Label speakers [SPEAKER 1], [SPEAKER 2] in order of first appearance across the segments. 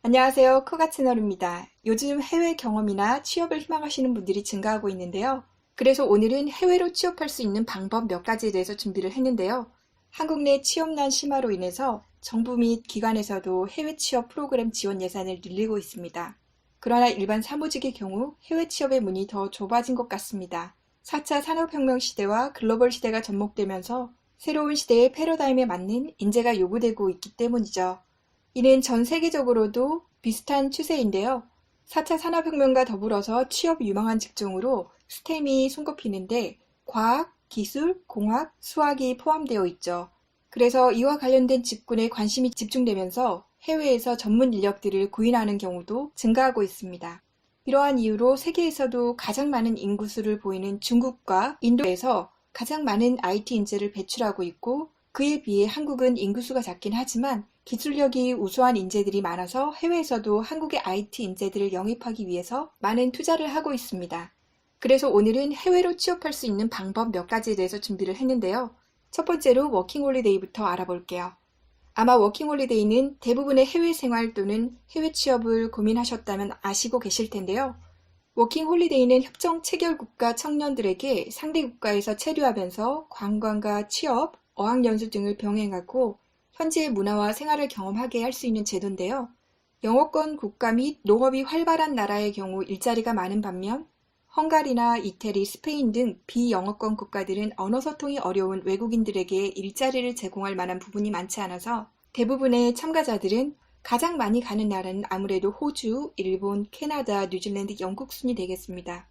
[SPEAKER 1] 안녕하세요. 커가 채널입니다. 요즘 해외 경험이나 취업을 희망하시는 분들이 증가하고 있는데요. 그래서 오늘은 해외로 취업할 수 있는 방법 몇 가지에 대해서 준비를 했는데요. 한국 내 취업난 심화로 인해서 정부 및 기관에서도 해외 취업 프로그램 지원 예산을 늘리고 있습니다. 그러나 일반 사무직의 경우 해외 취업의 문이 더 좁아진 것 같습니다. 4차 산업혁명 시대와 글로벌 시대가 접목되면서 새로운 시대의 패러다임에 맞는 인재가 요구되고 있기 때문이죠. 이는 전 세계적으로도 비슷한 추세인데요. 4차 산업혁명과 더불어서 취업 유망한 직종으로 스템이 손꼽히는데 과학, 기술, 공학, 수학이 포함되어 있죠. 그래서 이와 관련된 직군에 관심이 집중되면서 해외에서 전문 인력들을 구인하는 경우도 증가하고 있습니다. 이러한 이유로 세계에서도 가장 많은 인구수를 보이는 중국과 인도에서 가장 많은 IT 인재를 배출하고 있고 그에 비해 한국은 인구수가 작긴 하지만 기술력이 우수한 인재들이 많아서 해외에서도 한국의 IT 인재들을 영입하기 위해서 많은 투자를 하고 있습니다. 그래서 오늘은 해외로 취업할 수 있는 방법 몇 가지에 대해서 준비를 했는데요. 첫 번째로 워킹홀리데이부터 알아볼게요. 아마 워킹홀리데이는 대부분의 해외 생활 또는 해외 취업을 고민하셨다면 아시고 계실 텐데요. 워킹홀리데이는 협정 체결국가 청년들에게 상대 국가에서 체류하면서 관광과 취업, 어학연수 등을 병행하고 현지의 문화와 생활을 경험하게 할 수 있는 제도인데요. 영어권 국가 및 농업이 활발한 나라의 경우 일자리가 많은 반면 헝가리나 이태리, 스페인 등 비영어권 국가들은 언어 소통이 어려운 외국인들에게 일자리를 제공할 만한 부분이 많지 않아서 대부분의 참가자들은 가장 많이 가는 나라는 아무래도 호주, 일본, 캐나다, 뉴질랜드, 영국 순이 되겠습니다.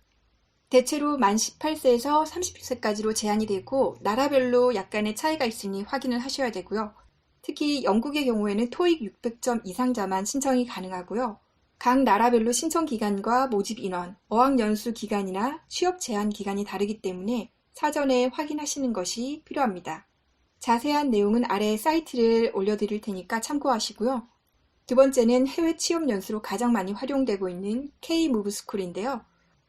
[SPEAKER 1] 대체로 만 18세에서 30세까지로 제한이 되고 나라별로 약간의 차이가 있으니 확인을 하셔야 되고요. 특히 영국의 경우에는 토익 600점 이상자만 신청이 가능하고요. 각 나라별로 신청 기간과 모집 인원, 어학연수 기간이나 취업 제한 기간이 다르기 때문에 사전에 확인하시는 것이 필요합니다. 자세한 내용은 아래 사이트를 올려드릴 테니까 참고하시고요. 두 번째는 해외 취업 연수로 가장 많이 활용되고 있는 K-무브스쿨인데요.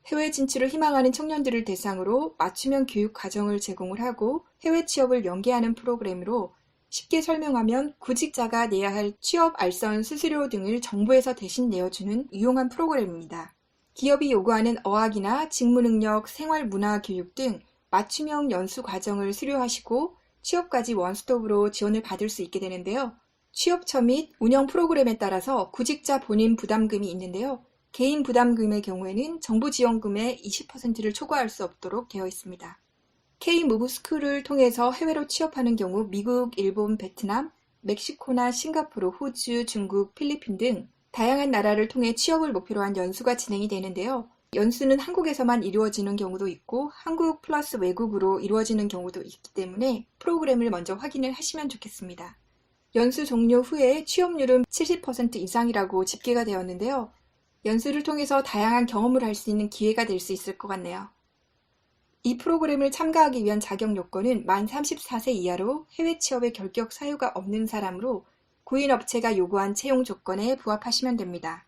[SPEAKER 1] 해외 진출을 희망하는 청년들을 대상으로 맞춤형 교육 과정을 제공을 하고 해외 취업을 연계하는 프로그램으로 쉽게 설명하면 구직자가 내야 할 취업 알선 수수료 등을 정부에서 대신 내어주는 유용한 프로그램입니다. 기업이 요구하는 어학이나 직무 능력, 생활 문화 교육 등 맞춤형 연수 과정을 수료하시고 취업까지 원스톱으로 지원을 받을 수 있게 되는데요. 취업처 및 운영 프로그램에 따라서 구직자 본인 부담금이 있는데요. 개인 부담금의 경우에는 정부 지원금의 20%를 초과할 수 없도록 되어 있습니다. K-무브스쿨을 통해서 해외로 취업하는 경우 미국, 일본, 베트남, 멕시코나 싱가포르, 호주, 중국, 필리핀 등 다양한 나라를 통해 취업을 목표로 한 연수가 진행이 되는데요. 연수는 한국에서만 이루어지는 경우도 있고 한국 플러스 외국으로 이루어지는 경우도 있기 때문에 프로그램을 먼저 확인을 하시면 좋겠습니다. 연수 종료 후에 취업률은 70% 이상이라고 집계가 되었는데요. 연수를 통해서 다양한 경험을 할 수 있는 기회가 될 수 있을 것 같네요. 이 프로그램을 참가하기 위한 자격 요건은 만 34세 이하로 해외 취업의 결격 사유가 없는 사람으로 구인업체가 요구한 채용 조건에 부합하시면 됩니다.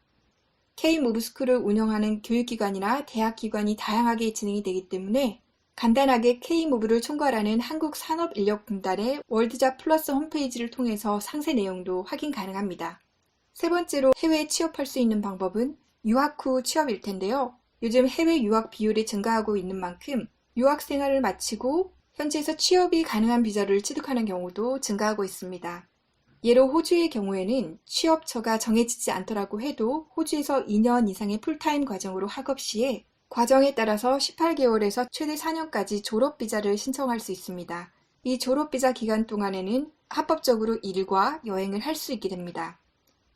[SPEAKER 1] K-무브스쿨을 운영하는 교육기관이나 대학기관이 다양하게 진행이 되기 때문에 간단하게 K-무브를 총괄하는 한국산업인력공단의 월드잡 플러스 홈페이지를 통해서 상세 내용도 확인 가능합니다. 세 번째로 해외에 취업할 수 있는 방법은 유학 후 취업일 텐데요. 요즘 해외 유학 비율이 증가하고 있는 만큼 유학 생활을 마치고 현지에서 취업이 가능한 비자를 취득하는 경우도 증가하고 있습니다. 예로 호주의 경우에는 취업처가 정해지지 않더라고 해도 호주에서 2년 이상의 풀타임 과정으로 학업 시에 과정에 따라서 18개월에서 최대 4년까지 졸업비자를 신청할 수 있습니다. 이 졸업비자 기간 동안에는 합법적으로 일과 여행을 할 수 있게 됩니다.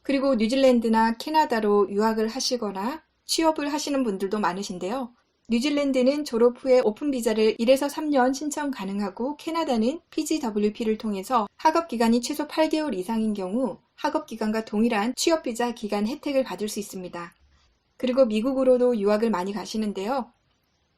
[SPEAKER 1] 그리고 뉴질랜드나 캐나다로 유학을 하시거나 취업을 하시는 분들도 많으신데요. 뉴질랜드는 졸업 후에 오픈 비자를 1에서 3년 신청 가능하고 캐나다는 PGWP를 통해서 학업 기간이 최소 8개월 이상인 경우 학업 기간과 동일한 취업 비자 기간 혜택을 받을 수 있습니다. 그리고 미국으로도 유학을 많이 가시는데요.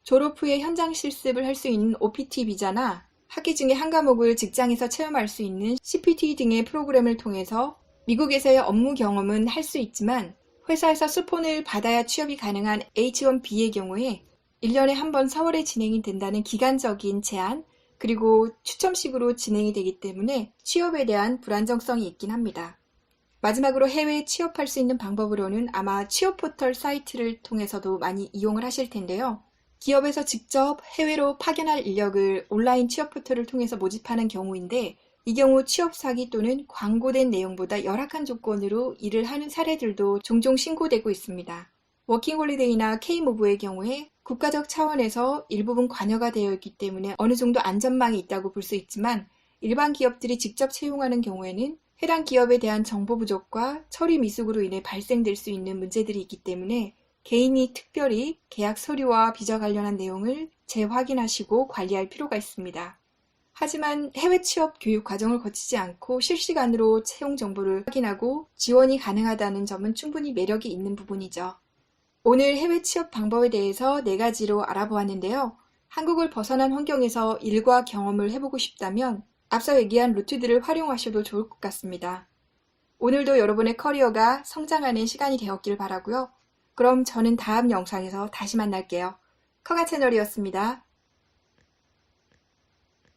[SPEAKER 1] 졸업 후에 현장 실습을 할 수 있는 OPT 비자나 학기 중에 한 과목을 직장에서 체험할 수 있는 CPT 등의 프로그램을 통해서 미국에서의 업무 경험은 할 수 있지만 회사에서 스폰을 받아야 취업이 가능한 H1B의 경우에 1년에 한 번 4월에 진행이 된다는 기간적인 제한, 그리고 추첨식으로 진행이 되기 때문에 취업에 대한 불안정성이 있긴 합니다. 마지막으로 해외에 취업할 수 있는 방법으로는 아마 취업 포털 사이트를 통해서도 많이 이용을 하실 텐데요. 기업에서 직접 해외로 파견할 인력을 온라인 취업 포털을 통해서 모집하는 경우인데 이 경우 취업 사기 또는 광고된 내용보다 열악한 조건으로 일을 하는 사례들도 종종 신고되고 있습니다. 워킹홀리데이나 K무브의 경우에 국가적 차원에서 일부분 관여가 되어 있기 때문에 어느 정도 안전망이 있다고 볼 수 있지만 일반 기업들이 직접 채용하는 경우에는 해당 기업에 대한 정보 부족과 처리 미숙으로 인해 발생될 수 있는 문제들이 있기 때문에 개인이 특별히 계약 서류와 비자 관련한 내용을 재확인하시고 관리할 필요가 있습니다. 하지만 해외 취업 교육 과정을 거치지 않고 실시간으로 채용 정보를 확인하고 지원이 가능하다는 점은 충분히 매력이 있는 부분이죠. 오늘 해외 취업 방법에 대해서 4가지로 알아보았는데요. 한국을 벗어난 환경에서 일과 경험을 해보고 싶다면 앞서 얘기한 루트들을 활용하셔도 좋을 것 같습니다. 오늘도 여러분의 커리어가 성장하는 시간이 되었길 바라고요. 그럼 저는 다음 영상에서 다시 만날게요. 커가 채널이었습니다.